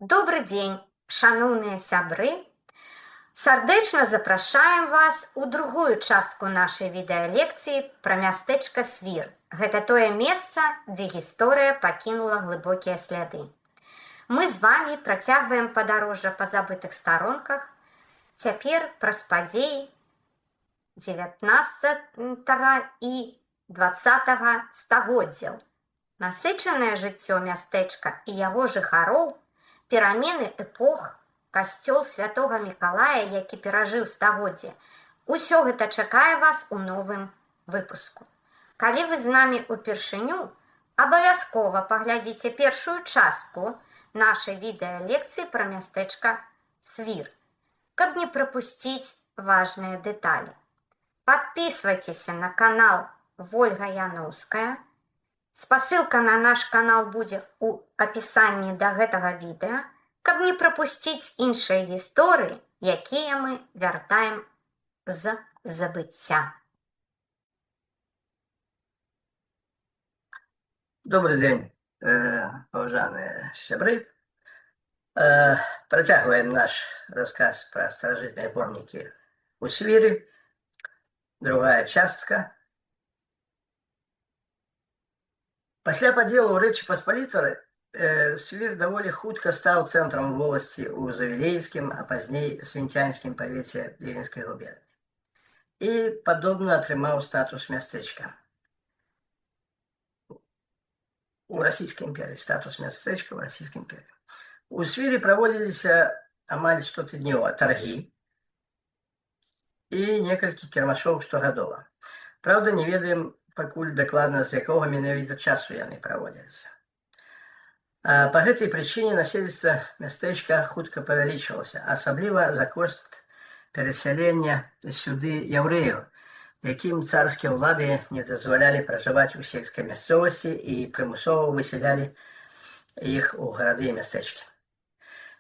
Добрый дзень, шаноўныя сябры! Сардэчна запрашаем вас у другую частку нашай відэалекцыі пра мястэчка Свір. Гэта тое месца, дзе гісторыя пакінула глыбокія сляды. Мы з вамі працягваем падарожжа па забытых старонках, цяпер праз падзеі 19 і 20 стагоддзяў. Насычанае жыццё мястэчка і яго жыхароў, перамены эпох, касцёл святога Мікалая, які перажыў стагоддзе. Усё гэта чакае вас у новым выпуску. Калі вы з намі ўпершыню, абавязкова паглядзіце першую частку нашай відэалекцыі пра мястэчка Свір, каб не прапусціць важныя дэталі. Подписывайтесь на канал Вольга Яноўская. Спасылка на наш канал будзе ў апісанні да гэтага відэа, каб не прапусціць іншыя гісторыі, якія мы вяртаем з забыцця. Добрый день, уважаемые сябры. Протягиваем наш рассказ про старожитные помники у Свірі. Другая частка. Пасля падзелу Рэчы Паспалітай Свір даволі хутка стаў цэнтрам воласці ў Завілейскім, а пазней Свінцянскім павеце Віленскай губерні. І падобна атрымаў статус мястэчка. У Расійскай імперыі статус мястэчка ў Расійскай імперыі. У Свірі праводзіліся амаль штотыднёва таргі і некалькі кірмашоў штогадова. Праўда, не ведаем пакуль дакладна, з якога менавіта часу яны праводзіліся. Па гэтай прычыне насельніцтва мястэчка хутка павялічвалася, асабліва за кошт перасялення сюды яўрэяў, якім царскія ўлады не дазвалялі пражываць у сельскай мясцовасці і прымусова высялялі іх у гарады і мястэчкі.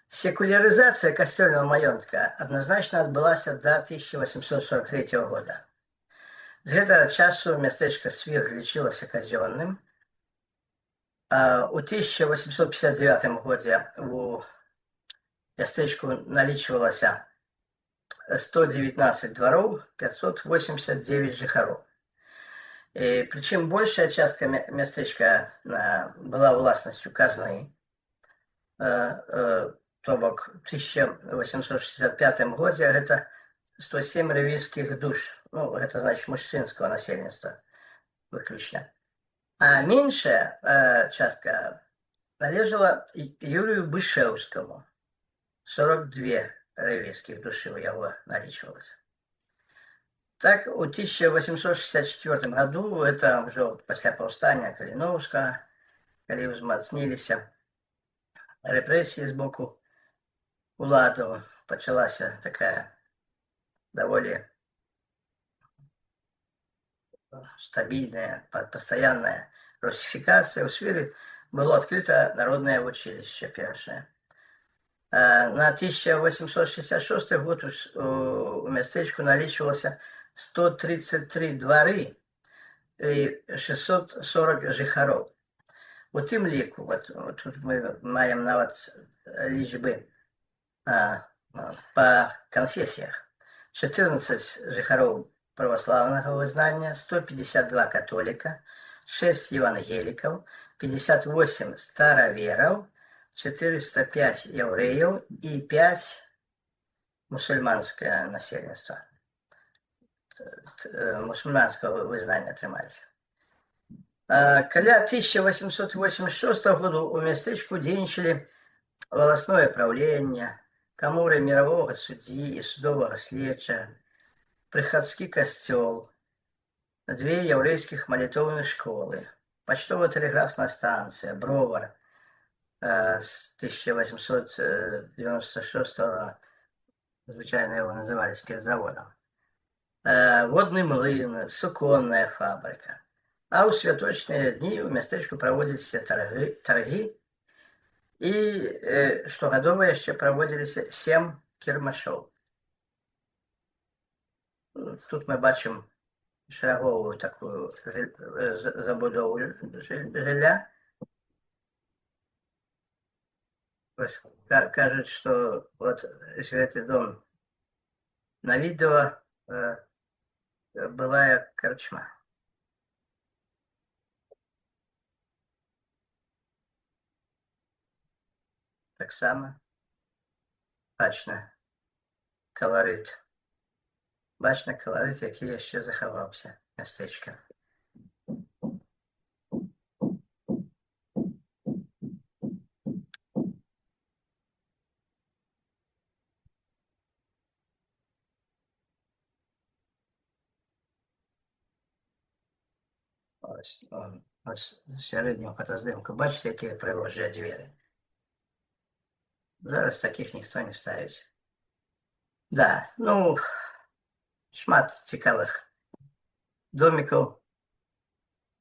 Секулярызацыя касцёльнага маёнтка адназначна адбылася да 1843 года. З гэтага часу мястэчка Свір лічылася казённым. У 1859 годзе у мястэчку налічвалася 119 двароў, 589 жыхароў. Прычым большая частка мястэчка была ўласнасцю казны. То бок у 1865 годзе гэта 107 рэвійскіх душ. Гэта значит мужчынского насельніцтва выключна. А меншая частка належала Юрию Бышэўскаму. 42 рэвійскіх душы у яго налічвалася. Так, у 1864 году, это ўжо пасля паўстання Каліноўскага, калі ўзмацніліся рэпрэсіі з боку уладаў, пачалася такая даволі стабильная, постоянная русификация. У Свірі было открыто народное училище первое. На 1866 год у мястэчку налічвалася 133 двары и 640 жыхароў. У тым ліку, тут мы маем нават лічбы по конфессиях. 14 жыхароў православнага вызнання, 152 католіка, 6 евангелікаў, 58 старавераў, 405 яўрэяў і 5 мусульманскае насельніцтва. Мусульманскага вызнання атрымаліся. Каля 1886 году у мястэчку дзейнічалі воласное правленне, каморы мирового суддзі і судовага следчага, прыхадскі касцёл, 2 яўрэйскіх малітоўных школы, пачтова-тэлеграфная станцыя, бровар з 1896 звычайна яго называлі спіртзаводам, водны млын, суконная фабрыка. А ў святочныя дні ў мястэчку праводзіліся таргі і штогадова яшчэ праводзіліся 7 кірмашоў. Тут мы бачым шараговую такую забудову жылля. Кажуть, що от цей дом на відео була як корчма. Так само бачно колорит. Бачно колорит, який ще заховався містечка. Ось середнього фотоздимку. Бачите, які пригожі двері? Зараз таких ніхто не ставить. Да, ну, шмат цікавих домиків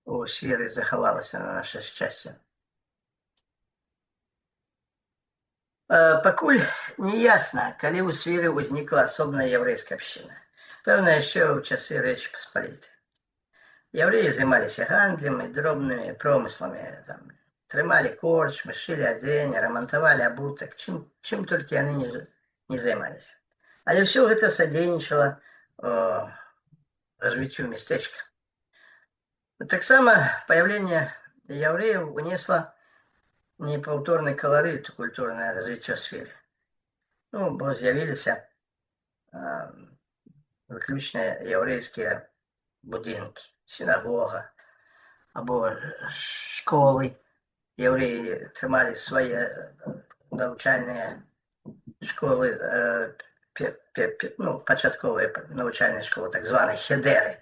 у сфері заховалося на наше щастя. Пакуль не ясно, коли у сфері возникла особная єврейська община. Певно, ще у часи Речі Посполитої. Євреї займалися гандлем і дробними промислами, там, тримали корчми, шили одежду, ремонтували обуток, чим тільки вони не займалися. Але все це содейничало развитию местечка. Так само появление евреев унесло неповторный колорит у культурного развития сферы. Ну, бо з'явилися виключно єврейські будинки, синагога або школи. Євреї тримали свої навчальні школи, ну, початкові навчальні школи, так звані хедери.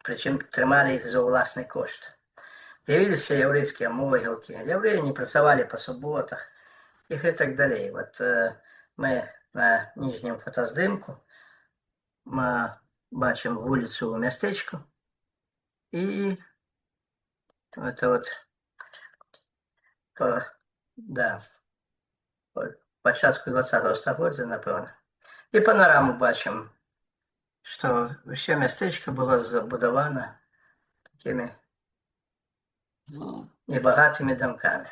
Причому тримали їх за власний кошт. З'явилися єврейські могилки, євреї не працювали по суботах і так далі. От ми на нижньому фотоздимку ми бачимо вулицю у містечку і це от да, початку 20-го століття, напевно. І панораму бачимо, що все містечко було забудовано такими небогатыми домками.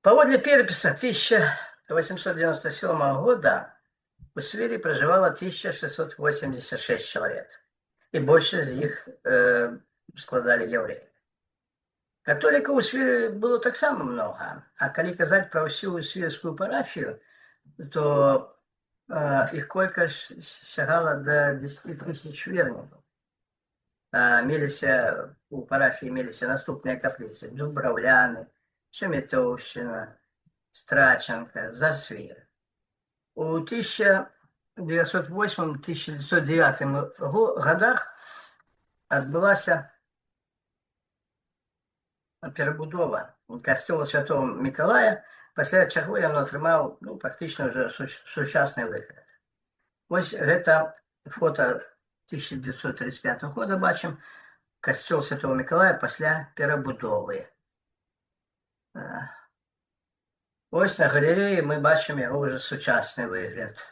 Поводле переписи 1897 года у Свире проживало 1686 человек, и больше из них складали евреи. Католиков у Свире было так само много, а коли казать про всю свирскую парафию, то их колькость сягала до 10 тысяч верников. У парафії мелися наступні каплиці: Дубравляни, Шеметовщина, Страченка, Засвір. У 1908-1909 годах відбулася перебудова костьола Святого Миколая, після чого він отримав, ну, практично вже сучасний вигляд. Ось це фото 1935 года бачимо костел Святого Миколая після перебудови. Ось на галереї ми бачимо його вже сучасний вигляд.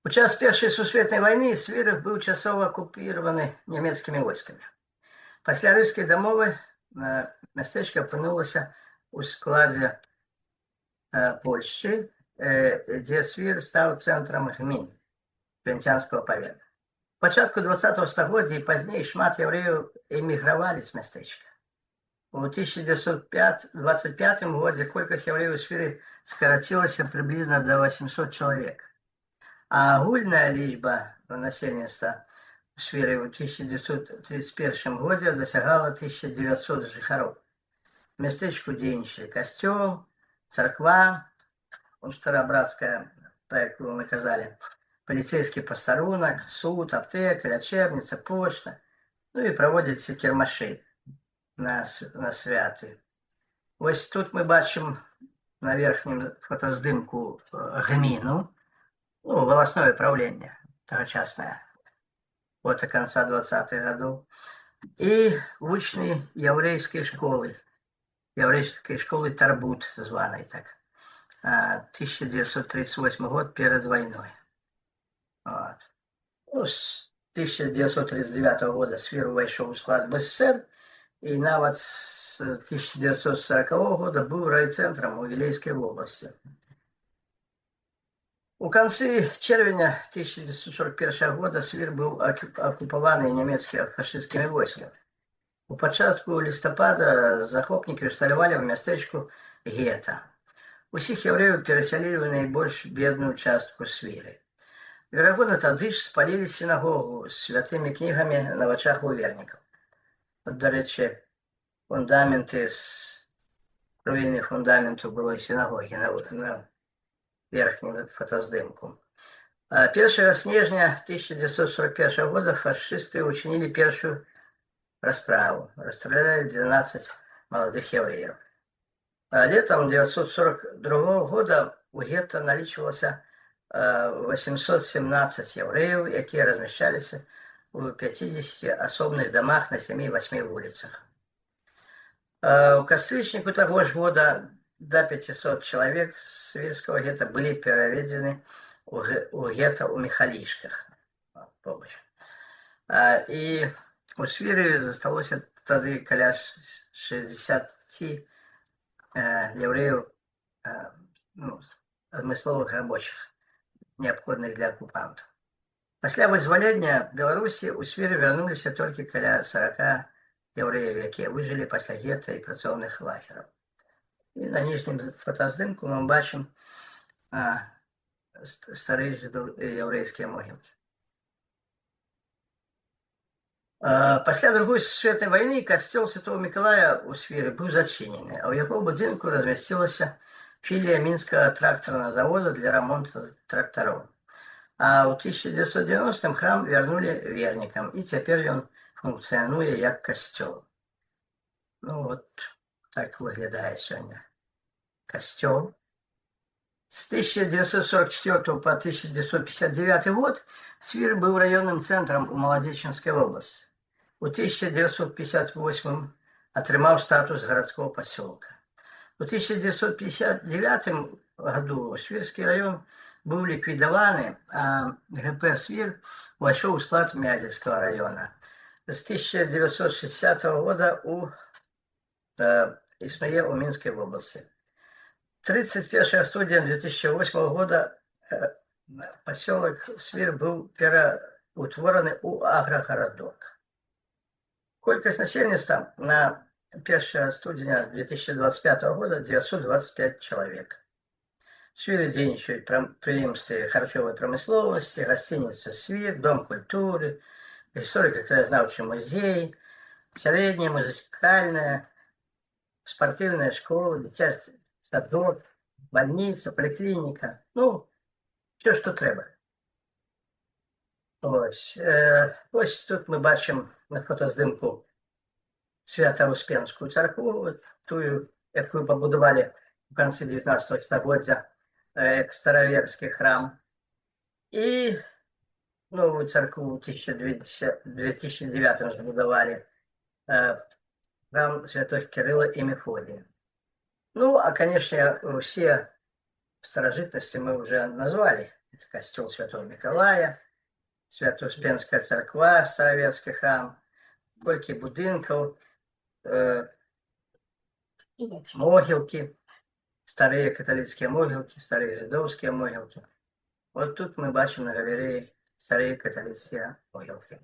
У час Першої Сусвітньої війни Свирів був часово окупований німецькими військами. Після Ризької домови містечко опинилося у складі Польщі, де Свір став центром гмін Венеціанського повіту. В початку 20-го століття і пізніше шмат євреїв емігрували з містечка. У 1925 році кількість євреїв у Свірі скоротилася приблизно до 800 чоловік. А огульная лічба населенства в Свірі у 1931 році досягала 1900 жихарів. В містечку діючий костел, церква, старобратская, як ми казали, поліцейський постарунок, суд, аптека, лечебниця, почта. Ну і проводяться кермаші на святи. Ось тут ми бачимо на верхньому фотоздимку гміну, ну, волосное управление тогочасное, от до конца 20-х годов, и учни еврейской школы Тарбут, званой так, 1938 год перед войной. Вот. Ну, 1939 года Свір увайшоў у склад БССР і нават з 1940 года быў райцэнтрам у Вілейскай вобласці. У канцы чэрвеня 1941 года Свір быў акупаваны нямецкімі фашысцкімі войскамі. У пачатку лістапада захопнікі ўсталявалі ў мястэчку гета. Усіх яўрэяў перасялілі ў найбольш бедную частку Свіры. Верагодна, тады ж спалілі сінагогу з святымі кнігамі на вачах у вернікаў. Дарэчы, фундаменты з руіны фундаменту былой сінагогі на верхнім фотаздымку. 1 снежня 1941 года фашысты учинили першую расправу. Расстреляли 12 молодых евреев. Летом 1942 года у гетто наличивалось 817 евреев, которые размещались в 50 особных домах на 7-8 улицах. У кастрычніку того ж года до 500 человек с Свирского гетто были переведены у гетто у Михалишках. И у Свиры засталось тогда каля 60 евреев, адмысловых рабочих, необходных для оккупантов. После вызволения Беларуси у Свиры вернулись только каля 40 евреев, которые выжили после гетто и працоўных лагеров. И на нижнем фотоздымку мы бачим старые еврейские могилки. После Другой светлой войны костел Святого Миколая у Свиры был зачинен, а у его будинку разместилась филия Минского тракторного завода для ремонта тракторов. А в 1990-м храм вернули верникам, и теперь он функционует как костел. Ну вот так выглядает сегодня костел. С 1944 по 1959 год Свир был районным центром у Молодеченской области. В 1958 атрымаў статус городского поселка. В 1959 году Свирский район был ликвидован, а ГП Свир вошел в склад Мязельского района. С 1960 года існує у Минской области. 31 студия 2008 года поселок Свир был переутворен у агрогородок. Колькость насельніцтва на 1 студня 2025 года 925 человек. В Свире дейнічаюць прадпрыемствы харчовой промысловости, гостиница «Свир», Дом культуры, историко-краеведческий музей, средняя музыкальная, спортивная школа, дитячий садок, больница, поликлиника. Ну, все, что треба. Ось тут мы бачим на фотоздымку Свято-Успенскую церкву, тую, яку побудували в конце 19 століття, як староверський храм. І новую церкву в 2009 збудували, храм святых Кирилла и Мефодия. Ну, а, конечно, все старожитности мы уже назвали. Это костел Святого Миколая, Свято-Успенская церква, староверский храм, кольки будинков, могилки, старые католические могилки, старые жидовские могилки. Вот тут мы бачим на галерее старые католические могилки.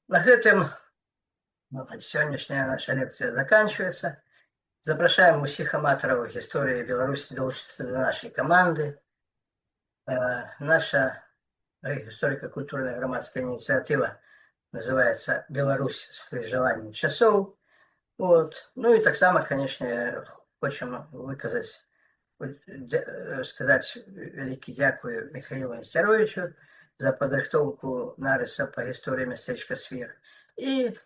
На этом сегодняшняя наша лекция заканчивается. Запрашаем усіх аматараў гісторыі Беларусі долучыцца до нашей команды. Наша историко-культурная громадская инициатива называется «Беларусь. Скрыжаванне часоў». Вот. Ну и так само, конечно, хочем сказать великий дякую Михаилу Нестеровичу за падрыхтоўку нарыса по истории местечка Свир. И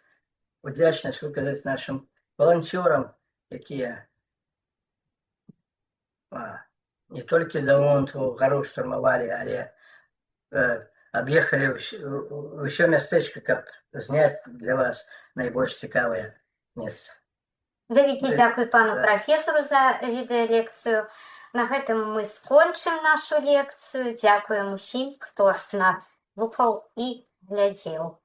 удячнасць выказать нашим волонтерам, которые не только Даунту гору штурмовали, але объехали все местечко, как снять для вас наибольш цікавое место. Великий дякую пану професору за відеолекцію. На гэтым мы скончым нашу лекцію. Дякуем усім, хто нас лупаў і глядзеў.